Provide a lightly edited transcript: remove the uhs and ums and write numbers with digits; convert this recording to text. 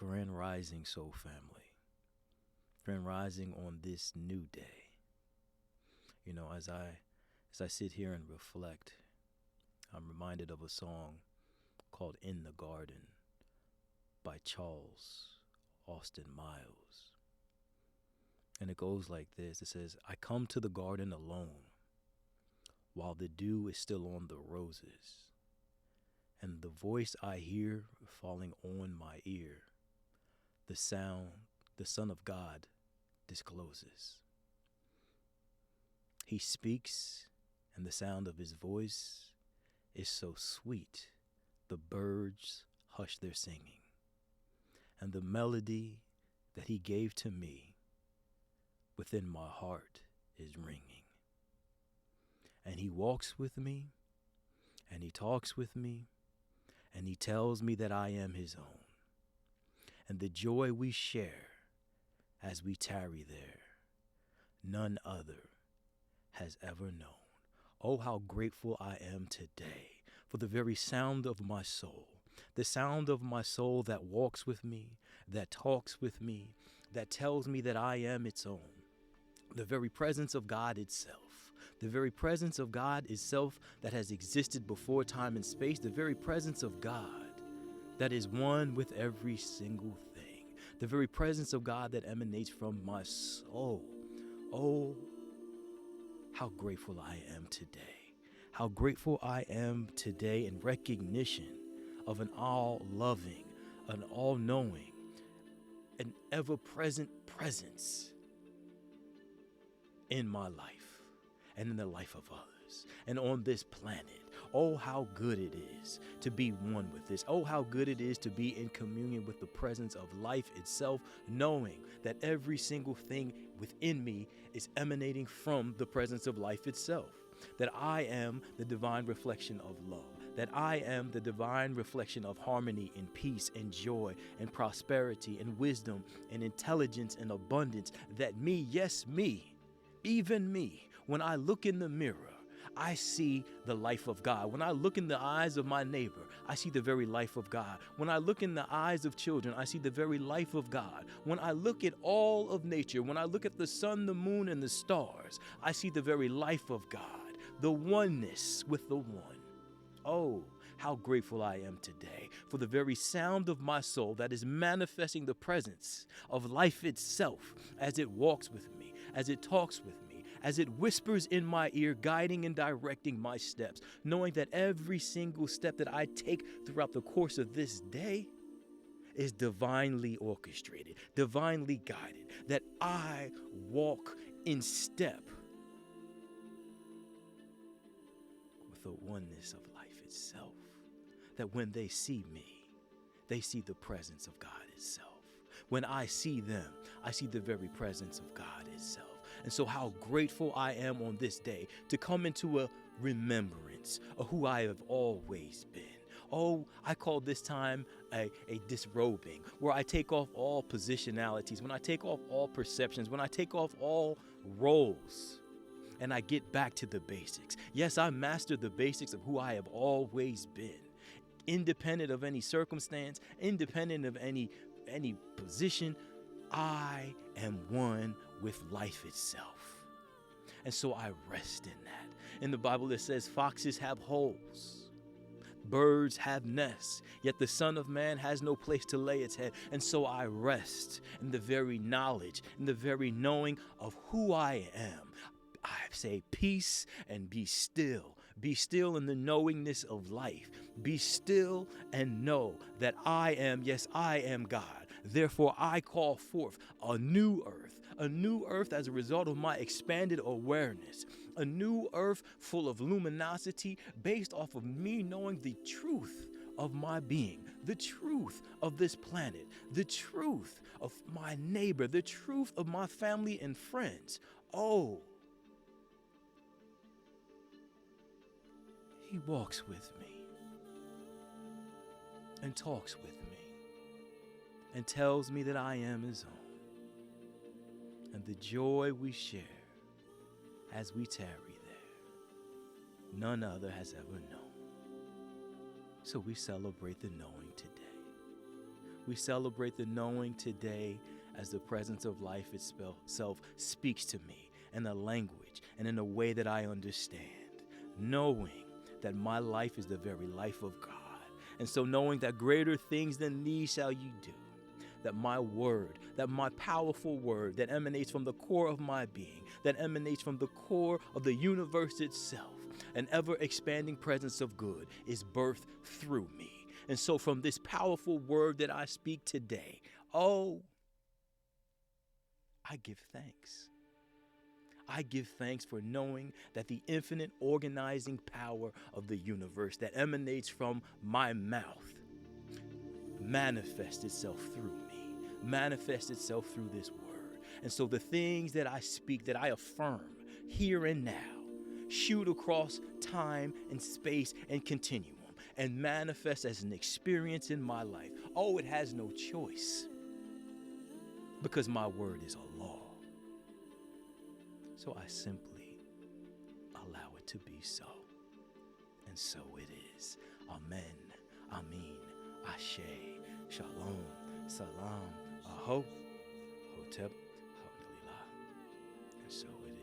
Grand Rising Soul Family. Grand Rising on this new day. You know, as I sit here and reflect, I'm reminded of a song called In the Garden by Charles Austin Miles. And it goes like this. It says, I come to the garden alone while the dew is still on the roses, and the voice I hear falling on my ear, the sound the Son of God discloses. He speaks, and the sound of his voice is so sweet, the birds hush their singing, and the melody that he gave to me within my heart is ringing. And he walks with me, and he talks with me, and he tells me that I am his own. And the joy we share as we tarry there, none other has ever known. Oh, how grateful I am today for the very sound of my soul, the sound of my soul that walks with me, that talks with me, that tells me that I am its own. The very presence of God itself. The very presence of God itself that has existed before time and space. The very presence of God that is one with every single thing. The very presence of God that emanates from my soul. Oh, how grateful I am today. How grateful I am today in recognition of an all-loving, an all-knowing, an ever-present presence in my life and in the life of others and on this planet. Oh, how good it is to be one with this. Oh, how good it is to be in communion with the presence of life itself, knowing that every single thing within me is emanating from the presence of life itself. That I am the divine reflection of love. That I am the divine reflection of harmony and peace and joy and prosperity and wisdom and intelligence and abundance. That me, yes, me, even me, when I look in the mirror, I see the life of God. When I look in the eyes of my neighbor, I see the very life of God. When I look in the eyes of children, I see the very life of God. When I look at all of nature, when I look at the sun, the moon, and the stars, I see the very life of God, the oneness with the one. Oh, how grateful I am today for the very sound of my soul that is manifesting the presence of life itself as it walks with me, as it talks with me, as it whispers in my ear, guiding and directing my steps, knowing that every single step that I take throughout the course of this day is divinely orchestrated, divinely guided, that I walk in step with the oneness of life itself, that when they see me, they see the presence of God itself. When I see them, I see the very presence of God itself. And so how grateful I am on this day to come into a remembrance of who I have always been. Oh, I call this time a disrobing, where I take off all positionalities, when I take off all perceptions, when I take off all roles, and I get back to the basics. Yes, I mastered the basics of who I have always been, independent of any circumstance, independent of any position. I am one with life itself. And so I rest in that. In the Bible it says foxes have holes, birds have nests, yet the Son of Man has no place to lay its head. And so I rest in the very knowledge, in the very knowing of who I am. I say peace and be still. Be still in the knowingness of life. Be still and know that I am, yes, I am God. Therefore, I call forth a new earth as a result of my expanded awareness, a new earth full of luminosity based off of me knowing the truth of my being, the truth of this planet, the truth of my neighbor, the truth of my family and friends. Oh, he walks with me and talks with me and tells me that I am his own. And the joy we share as we tarry there, none other has ever known. So we celebrate the knowing today. We celebrate the knowing today as the presence of life itself speaks to me in a language and in a way that I understand, knowing that my life is the very life of God. And so knowing that greater things than these shall you do, that my word, that my powerful word that emanates from the core of my being, that emanates from the core of the universe itself, an ever-expanding presence of good is birthed through me. And so from this powerful word that I speak today, oh, I give thanks. I give thanks for knowing that the infinite organizing power of the universe that emanates from my mouth manifests itself through me, manifests itself through this word. And so the things that I speak, that I affirm here and now, shoot across time and space and continuum and manifest as an experience in my life. Oh, it has no choice because my word is a law. So I simply allow it to be so. And so it is. Amen. Amin. Ashe. Shalom. Salam. Aho. Hotep. Alhamdulillah. And so it is.